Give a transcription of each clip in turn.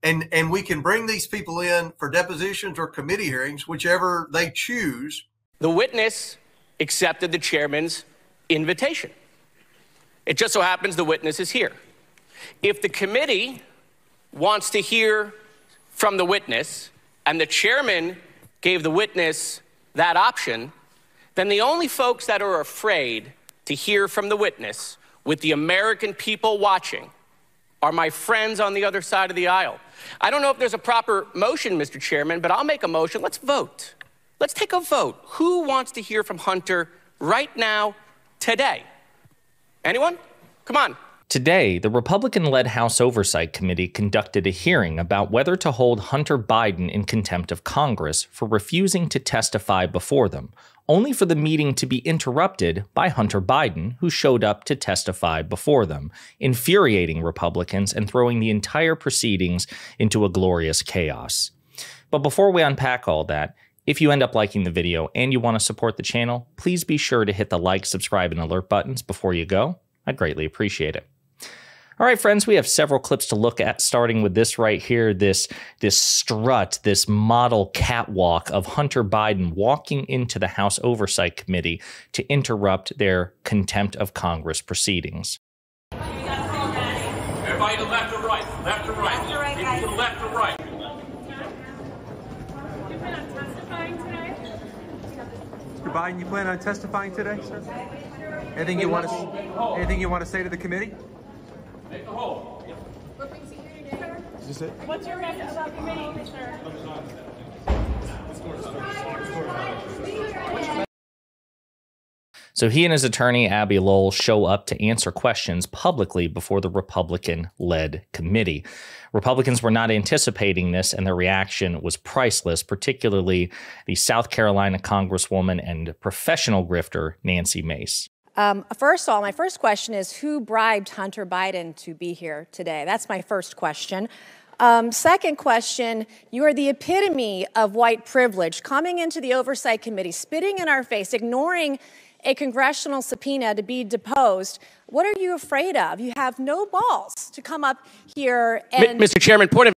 and we can bring these people in for depositions or committee hearings, whichever they choose. The witness accepted the chairman's invitation. It just so happens the witness is here. If the committee wants to hear from the witness and the chairman gave the witness that option, then the only folks that are afraid to hear from the witness with the American people watching are my friends on the other side of the aisle. I don't know if there's a proper motion, Mr. Chairman, but I'll make a motion. Let's vote. Let's take a vote. Who wants to hear from Hunter right now, today? Anyone? Come on. Today, the Republican-led House Oversight Committee conducted a hearing about whether to hold Hunter Biden in contempt of Congress for refusing to testify before them, only for the meeting to be interrupted by Hunter Biden, who showed up to testify before them, infuriating Republicans and throwing the entire proceedings into a glorious chaos. But before we unpack all that, if you end up liking the video and you want to support the channel, please be sure to hit the like, subscribe, and alert buttons before you go. I'd greatly appreciate it. All right, friends, we have several clips to look at, starting with this right here, this strut, this model catwalk of Hunter Biden walking into the House Oversight Committee to interrupt their contempt of Congress proceedings. Everybody to left or right, left or right. Left or right, guys. To the left or right. You plan on testifying today? Mr. Biden, you plan on testifying today, sir? Anything you want to say to the committee? Make the hole. What brings you here today, sir? Is this it? What's your message about committee, sir? So he and his attorney, Abby Lowell, show up to answer questions publicly before the Republican-led committee. Republicans were not anticipating this, and their reaction was priceless, particularly the South Carolina Congresswoman and professional grifter, Nancy Mace. First of all, my first question is, who bribed Hunter Biden to be here today? That's my first question. Second question, you are the epitome of white privilege, coming into the Oversight Committee, spitting in our face, ignoring a congressional subpoena to be deposed. What are you afraid of? You have no balls to come up here and— Mr. Chairman, point of—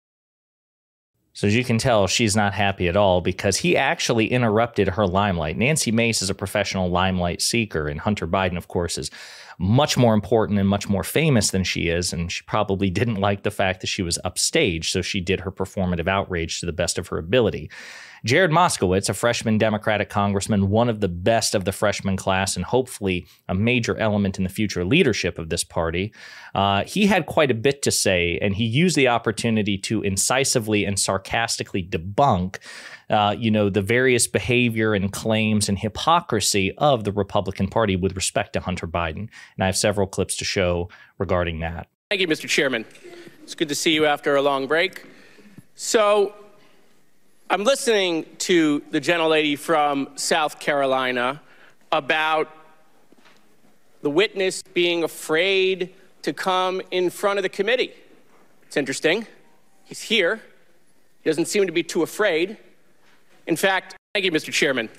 So as you can tell, she's not happy at all because he actually interrupted her limelight. Nancy Mace is a professional limelight seeker, and Hunter Biden, of course, is much more important and much more famous than she is, and she probably didn't like the fact that she was upstaged, so she did her performative outrage to the best of her ability. Jared Moskowitz, a freshman Democratic congressman, one of the best of the freshman class and hopefully a major element in the future leadership of this party, he had quite a bit to say, and he used the opportunity to incisively and sarcastically debunk the various behavior and claims and hypocrisy of the Republican Party with respect to Hunter Biden. And I have several clips to show regarding that. Thank you, Mr. Chairman. It's good to see you after a long break. So I'm listening to the gentlelady from South Carolina about the witness being afraid to come in front of the committee. It's interesting. He's here. He doesn't seem to be too afraid. In fact, thank you, Mr. Chairman.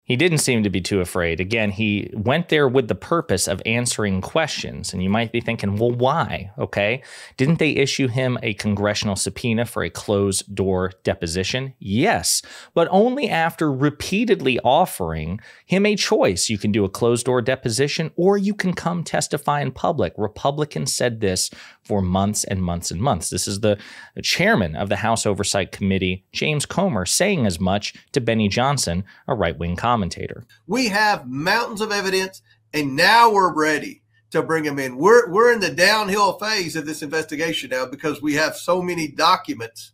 He didn't seem to be too afraid. Again, he went there with the purpose of answering questions. And you might be thinking, well, why? Okay. Didn't they issue him a congressional subpoena for a closed-door deposition? Yes, but only after repeatedly offering him a choice. You can do a closed-door deposition or you can come testify in public. Republicans said this for months and months and months. This is the chairman of the House Oversight Committee, James Comer, saying as much to Benny Johnson, a right-wing commentator. We have mountains of evidence, and now we're ready to bring them in. We're in the downhill phase of this investigation now because we have so many documents,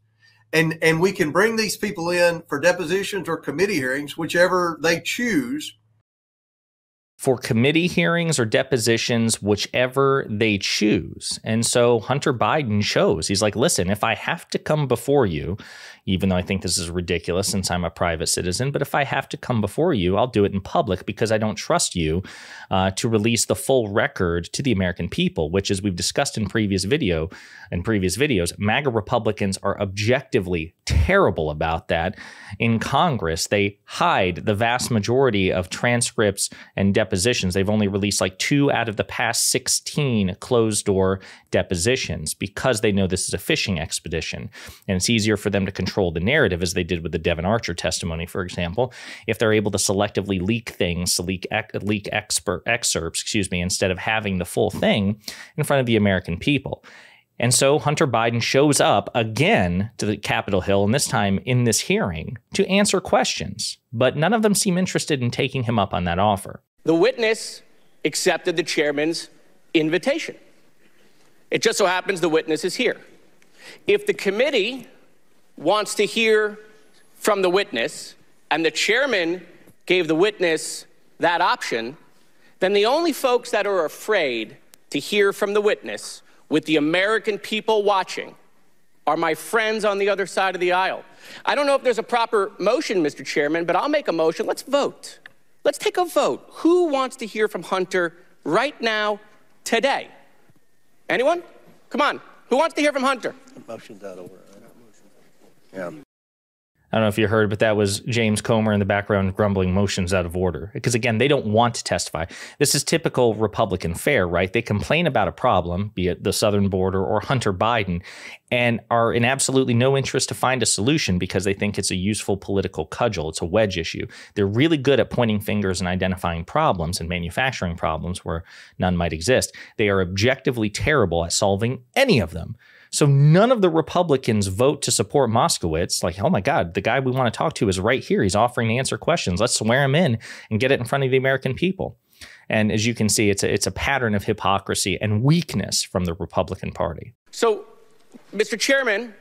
and we can bring these people in for depositions or committee hearings, whichever they choose. For committee hearings or depositions, whichever they choose. And so Hunter Biden chose. He's like, listen, if I have to come before you, even though I think this is ridiculous since I'm a private citizen, but if I have to come before you, I'll do it in public because I don't trust you to release the full record to the American people, which, as we've discussed in previous videos, MAGA Republicans are objectively terrible about that. In Congress, they hide the vast majority of transcripts and depositions depositions. They've only released like 2 out of the past 16 closed-door depositions because they know this is a fishing expedition. And it's easier for them to control the narrative, as they did with the Devon Archer testimony, for example, if they're able to selectively leak things, leak excerpts, instead of having the full thing in front of the American people. And so Hunter Biden shows up again to the Capitol Hill, and this time in this hearing, to answer questions. But none of them seem interested in taking him up on that offer. The witness accepted the chairman's invitation. It just so happens the witness is here. If the committee wants to hear from the witness, and the chairman gave the witness that option, then the only folks that are afraid to hear from the witness, with the American people watching, are my friends on the other side of the aisle. I don't know if there's a proper motion, Mr. Chairman, but I'll make a motion. Let's vote. Let's take a vote. Who wants to hear from Hunter right now, today? Anyone? Come on. Who wants to hear from Hunter? Motion's out of order. Yeah. I don't know if you heard, but that was James Comer in the background grumbling motions out of order. Because again, they don't want to testify. This is typical Republican fare, right? They complain about a problem, be it the southern border or Hunter Biden, and are in absolutely no interest to find a solution because they think it's a useful political cudgel. It's a wedge issue. They're really good at pointing fingers and identifying problems and manufacturing problems where none might exist. They are objectively terrible at solving any of them. So none of the Republicans vote to support Moskowitz. Like, oh my God, the guy we want to talk to is right here. He's offering to answer questions. Let's swear him in and get it in front of the American people. And as you can see, it's a pattern of hypocrisy and weakness from the Republican Party. So, Mr. Chairman,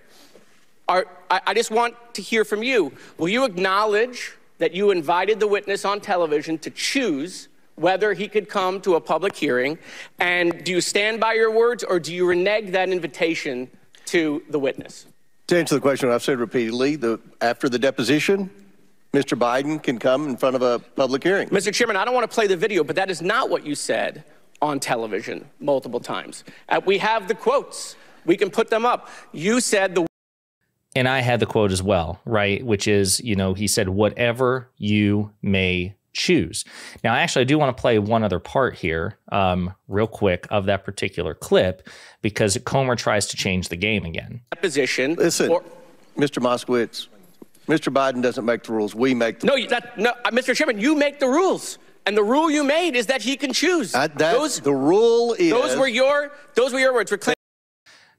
I just want to hear from you. Will you acknowledge that you invited the witness on television to choose whether he could come to a public hearing? And do you stand by your words, or do you renege that invitation to the witness? To answer the question, I've said repeatedly, after the deposition, Mr. Biden can come in front of a public hearing. Mr. Chairman, I don't want to play the video, but that is not what you said on television multiple times. We have the quotes. We can put them up. You said the... And I had the quote as well, right? Which is, he said, whatever you may choose. Now, actually, I do want to play one other part here real quick of that particular clip, because Comer tries to change the game again. Position. Listen, Mr. Moskowitz, Mr. Biden doesn't make the rules. We make the rules. No, Mr. Chairman, you make the rules. And the rule you made is that he can choose. The rule is... Those were your words.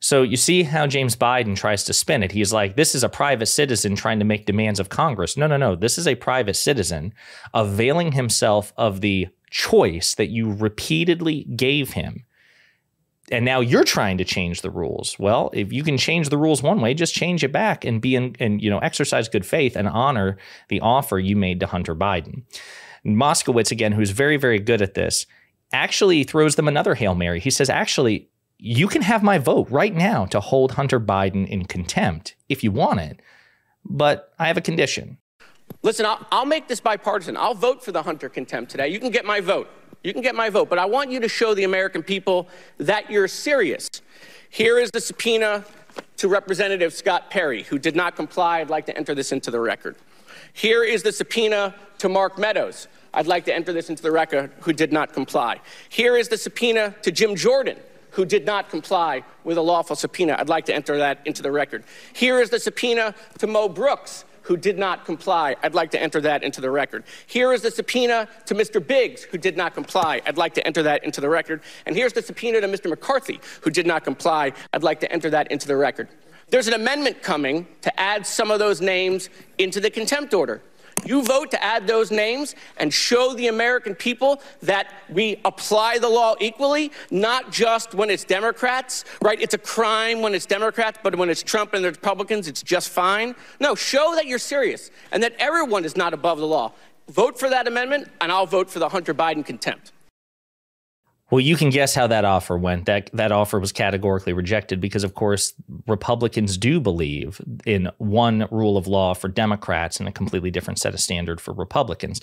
So you see how James Biden tries to spin it. He's like, this is a private citizen trying to make demands of Congress. No. This is a private citizen availing himself of the choice that you repeatedly gave him. And now you're trying to change the rules. Well, if you can change the rules one way, just change it back and exercise good faith and honor the offer you made to Hunter Biden. Moskowitz, again, who's very, very good at this, actually throws them another Hail Mary. He says, actually, you can have my vote right now to hold Hunter Biden in contempt if you want it, but I have a condition. Listen, I'll make this bipartisan. I'll vote for the Hunter contempt today. You can get my vote. You can get my vote, but I want you to show the American people that you're serious. Here is the subpoena to Representative Scott Perry, who did not comply. I'd like to enter this into the record. Here is the subpoena to Mark Meadows. I'd like to enter this into the record, who did not comply. Here is the subpoena to Jim Jordan, who did not comply with a lawful subpoena. I'd like to enter that into the record. Here is the subpoena to Mo Brooks, who did not comply. I'd like to enter that into the record. Here is the subpoena to Mr. Biggs, who did not comply. I'd like to enter that into the record. And here's the subpoena to Mr. McCarthy, who did not comply. I'd like to enter that into the record. There's an amendment coming to add some of those names into the contempt order. You vote to add those names and show the American people that we apply the law equally, not just when it's Democrats, right? It's a crime when it's Democrats, but when it's Trump and the Republicans, it's just fine. No, show that you're serious and that everyone is not above the law. Vote for that amendment, and I'll vote for the Hunter Biden contempt. Well, you can guess how that offer went. That offer was categorically rejected because, of course, Republicans do believe in one rule of law for Democrats and a completely different set of standard for Republicans.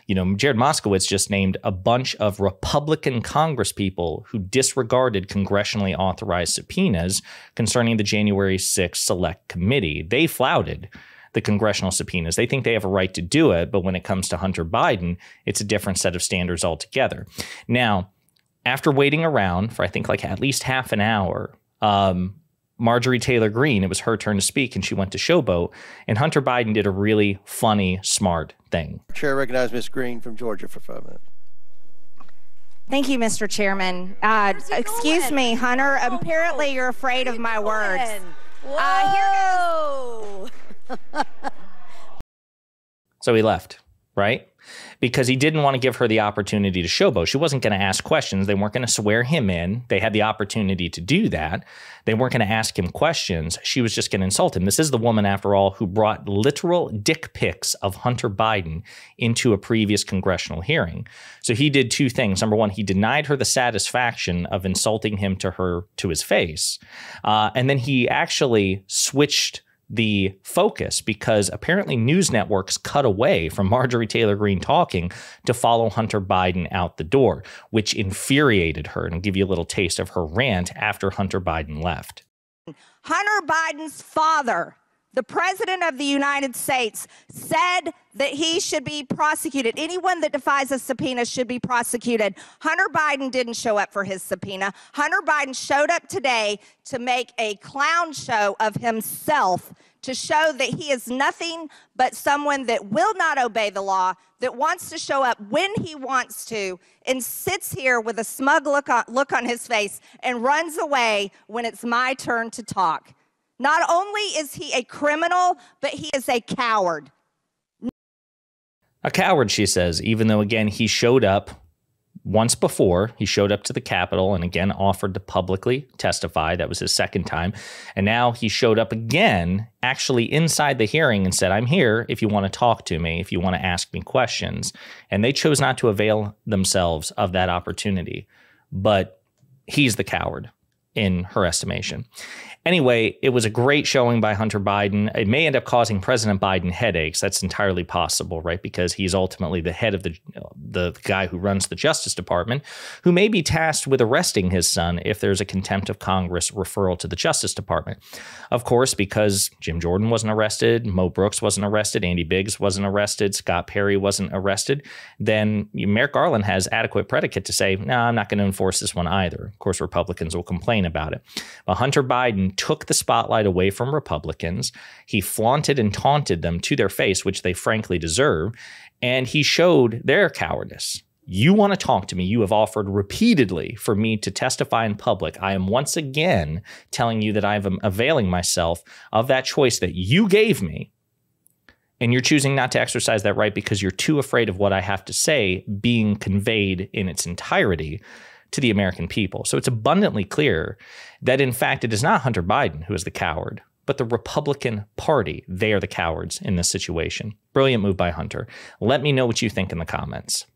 Jared Moskowitz just named a bunch of Republican congresspeople who disregarded congressionally authorized subpoenas concerning the January 6th Select Committee. They flouted the congressional subpoenas. They think they have a right to do it, but when it comes to Hunter Biden, it's a different set of standards altogether. Now, after waiting around for, I think, like at least half an hour, Marjorie Taylor Greene, it was her turn to speak, and she went to showboat, and Hunter Biden did a really funny, smart thing. Chair recognizes Ms. Greene from Georgia for 5 minutes. Thank you, Mr. Chairman. Excuse me, Hunter. Apparently you're afraid of my words. Whoa! So he left, right? Because he didn't want to give her the opportunity to showboat. She wasn't going to ask questions. They weren't going to swear him in. They had the opportunity to do that. They weren't going to ask him questions. She was just going to insult him. This is the woman, after all, who brought literal dick pics of Hunter Biden into a previous congressional hearing. So he did two things. Number one, he denied her the satisfaction of insulting him to his face. And then he actually switched the focus, because apparently news networks cut away from Marjorie Taylor Greene talking to follow Hunter Biden out the door, which infuriated her. And I'll give you a little taste of her rant after Hunter Biden left. Hunter Biden's father, the president of the United States, said that he should be prosecuted. Anyone that defies a subpoena should be prosecuted. Hunter Biden didn't show up for his subpoena. Hunter Biden showed up today to make a clown show of himself, to show that he is nothing but someone that will not obey the law, that wants to show up when he wants to, and sits here with a smug look on his face and runs away when it's my turn to talk. Not only is he a criminal, but he is a coward. A coward, she says, even though, again, he showed up once before. He showed up to the Capitol and again offered to publicly testify. That was his second time. And now he showed up again, actually inside the hearing, and said, I'm here if you want to talk to me, if you want to ask me questions. And they chose not to avail themselves of that opportunity. But he's the coward in her estimation. Anyway, it was a great showing by Hunter Biden. It may end up causing President Biden headaches. That's entirely possible, right? Because he's ultimately the head of the guy who runs the Justice Department, who may be tasked with arresting his son if there's a contempt of Congress referral to the Justice Department. Of course, because Jim Jordan wasn't arrested, Mo Brooks wasn't arrested, Andy Biggs wasn't arrested, Scott Perry wasn't arrested, then Merrick Garland has adequate predicate to say, no, I'm not going to enforce this one either. Of course, Republicans will complain about it. But Hunter Biden took the spotlight away from Republicans. He flaunted and taunted them to their face, which they frankly deserve. And he showed their cowardice. You want to talk to me. You have offered repeatedly for me to testify in public. I am once again telling you that I am availing myself of that choice that you gave me. And you're choosing not to exercise that right because you're too afraid of what I have to say being conveyed in its entirety to the American people. So it's abundantly clear that, in fact, it is not Hunter Biden who is the coward, but the Republican Party. They are the cowards in this situation. Brilliant move by Hunter. Let me know what you think in the comments.